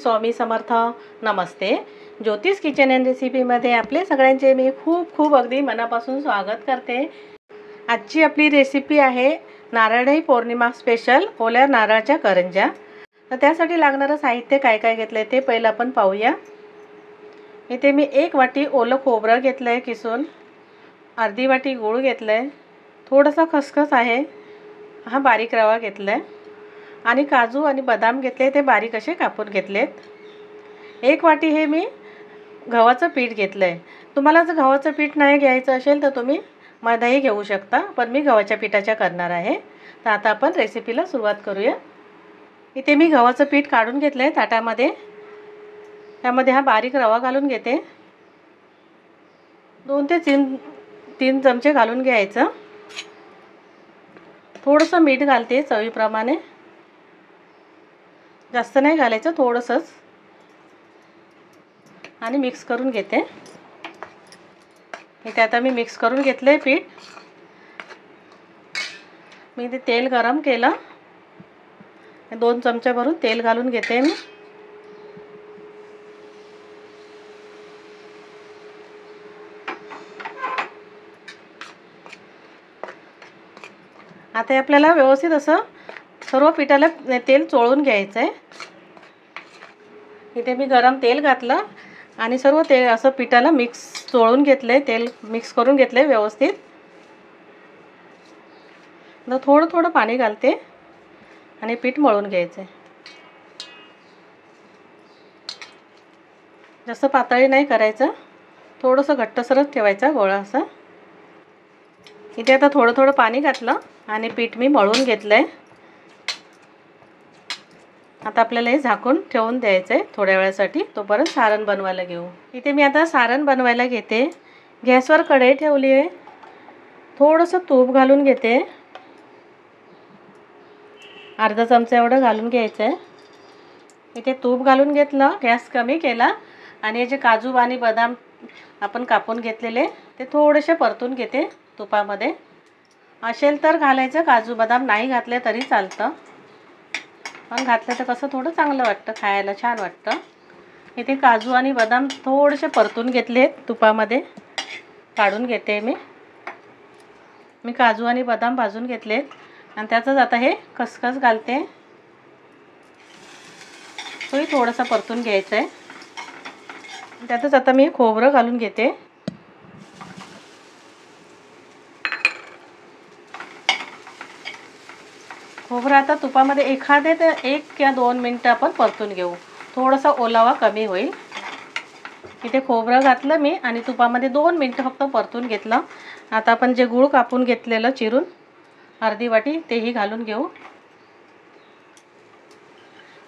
स्वामी समर्थ. नमस्ते. ज्योतिष kitchen and रेसिपीमध्ये आपले सगळ्यांचे मी खूप खूप अगदी मनापासून स्वागत करते. आजची आपली रेसिपी आहे नारळी पौर्णिमा स्पेशल ओल्या नारळाच्या करंज्या. तर त्यासाठी लागणारं साहित्य काय काय घेतलं आहे ते पहिलं आपण पाहूया. इथे मी 1 वाटी ओलं खोबरं घेतलं आहे किसून, अर्धी वाटी गूळ घेतलं आहे, थोडासा खसखस आहे, हा बारीक रवा घेतला आहे आणि काजू आणि बदाम घेतले, ते बारीक असे कापून घेतलेत. 1 वाटी हे मी गव्हाचं पीठ घेतलं आहे. तुम्हाला जर गव्हाचं पीठ नाही घ्यायचं असेल तर तुम्ही मैदाही घेऊ शकता, पण मी गव्हाच्या पिठाच्या करणार आहे. तर आता आपण रेसिपीला सुरुवात करूया. इथे मी गव्हाचं पीठ काढून घेतलं आहे ताटामध्ये. त्यामध्ये हा बारीक रवा घालून घेते. 2 ते 3 चमचे घालून घ्यायचं. थोडंसं मीठ घालते चवीप्रमाणे, जास्त नाही घालायचं, थोडंसंच, आणि मिक्स करून घेते. इथे आता मी मिक्स करून घेतलं आहे पीठ. मी इथे तेल गरम केलं, 2 चमचे भरून तेल घालून घेते मी. आता आपल्याला व्यवस्थित असं सर्व पिठाला तेल चोळून घ्यायचं आहे. इथे मी गरम तेल घातलं आणि सर्व तेल असं पिठाला चोळून घेतलं आहे, तेल मिक्स करून घेतलं आहे व्यवस्थित. तर थोडं थोडं पाणी घालते आणि पीठ मळून घ्यायचं आहे. जास्त पातळी नाही करायचं, थोडंसं घट्टसरच ठेवायचा गोळा असा. इथे आता थोडं थोडं पाणी घातलं आणि पीठ मी मळून घेतलं आहे. आता आपल्याला हे झाकून ठेवून द्यायचं आहे थोड्या वेळासाठी, तोपर्यंत सारण बनवायला घेऊ. इथे मी आता सारण बनवायला घेते. गॅसवर कढई ठेवली आहे. थोडंसं तूप घालून घेते, अर्धा चमचा एवढं घालून घ्यायचं आहे. इथे तूप घालून घेतलं, गॅस कमी केला आणि हे जे काजू आणि बदाम आपण कापून घेतलेले ते थोडेसे परतून घेते तुपामध्ये. असेल तर घालायचं, काजू बदाम नाही घातले तरी चालतं, पण घातलं तर कसं थोडं चांगलं वाटतं, खायला छान वाटतं. इथे काजू आणि बदाम थोडेसे परतून घेतले तुपामध्ये, काढून घेते मी काजू आणि बदाम भाजून घेतलेत आणि त्यातच आता हे खसखस घालते. तोही थोडासा परतून घ्यायचा आहे. त्यातच आता मी खोबरं घालून घेते. खोबरं आता तुपामध्ये एखादे ते 1 किंवा 2 मिनटं आपण परतून घेऊ, थोडासा ओलावा कमी होईल. इथे खोबरं घातलं मी आणि तुपामध्ये 2 मिनटं फक्त परतून घेतलं. आता आपण जे गूळ कापून घेतलेलं चिरून अर्धी वाटी तेही घालून घेऊ.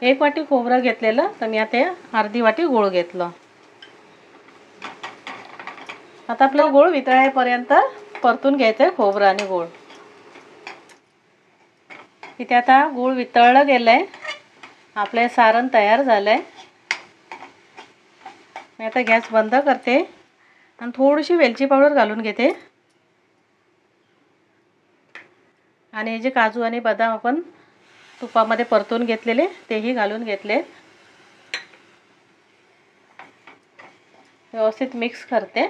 1 वाटी खोबरं घेतलेलं, तर मी आता अर्धी वाटी गूळ घेतलं. आता आपल्याला गूळ वितळेपर्यंत परतून घ्यायचं आहे, खोबरं आणि गूळ. इथे आता गूळ वितळलं गेलं आहे, आपले सारण तयार झालं आहे. मी आता गॅस बंद करते आणि थोडीशी वेलची पावडर घालून घेते आणि हे जे काजू आणि बदाम आपण तुपामध्ये परतून घेतलेले तेही घालून घेतले. व्यवस्थित मिक्स करते.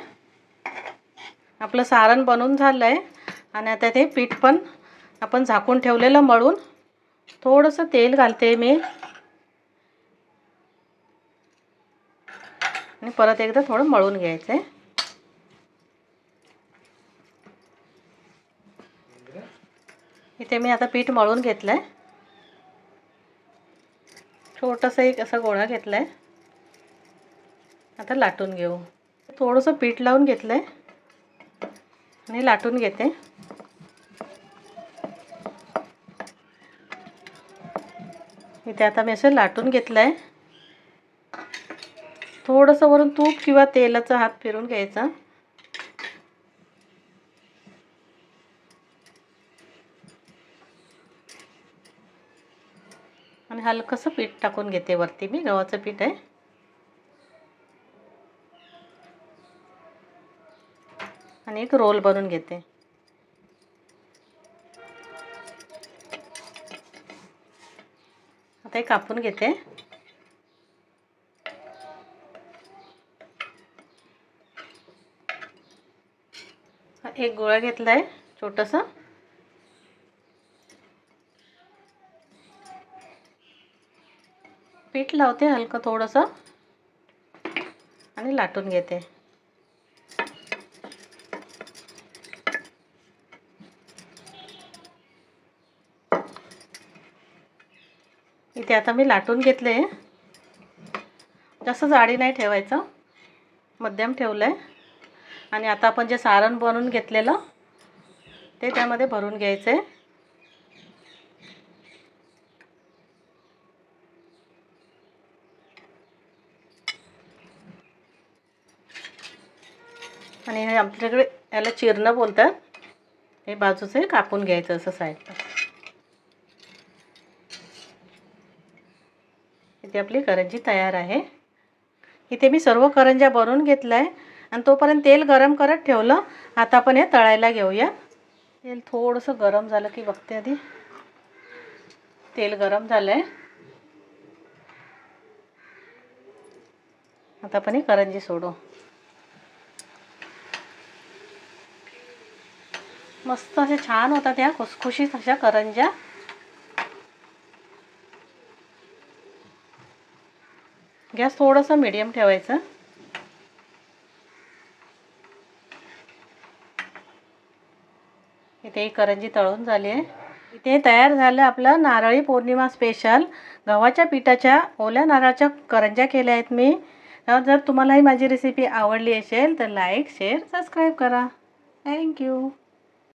आपलं सारण बनवून झालं आहे आणि आता ते पीठ पण आपण झाकून ठेवलेलं मळून थोडंसं तेल घालते मी आणि परत एकदा थोडं मळून घ्यायचं आहे. इथे मी आता पीठ मळून घेतलं आहे. छोटंसं एक असा गोळा घेतला आहे. आता लाटून घेऊ. थोडंसं पीठ लावून घेतलं आहे आणि लाटून घेते. इथे आता मी असं लाटून घेतलं आहे. थोडंसं वरून तूप किंवा तेलाचा हात फिरून घ्यायचा आणि हलकंसं पीठ टाकून घेते वरती. मी गव्हाचं पीठ आहे आणि एक रोल बनवून घेते. आता हे कापून घेते. एक गोळा घेतला आहे छोटंसं. पीठ लावते हलकं थोडंसं आणि लाटून घेते. इथे आता मी लाटून घेतले. जास्त जाडी नाही ठेवायचं, मध्यम ठेवलं आहे. आणि आता आपण जे सारण बनवून घेतलेलं ते त्यामध्ये भरून घ्यायचं आहे. आणि हे आमच्याकडे याला चिरणं बोलतात. हे बाजूचे कापून घ्यायचं असं साईडला. इथे आपली करंजी तयार आहे. इथे मी सर्व करंज्या बनवून घेतलं आहे आणि तोपर्यंत तेल गरम करत ठेवलं. आता आपण हे तळायला घेऊया. तेल थोडंसं गरम झालं की बघते आधी. तेल गरम झालं आहे. आता आपण ही करंजी सोडू. मस्त असे छान होतात त्या खुसखुशीत अशा करंज्या. गॅस थोडंसं मीडियम ठेवायचं. इथे ही करंजी तळून झाली आहे. इथे तयार झालं आपलं नारळी पौर्णिमा स्पेशल गव्हाच्या पिठाच्या ओल्या नारळाच्या करंज्या केल्या आहेत मी. जर तुम्हाला ही माझी रेसिपी आवडली असेल तर लाईक शेअर सबस्क्राईब करा. थँक्यू.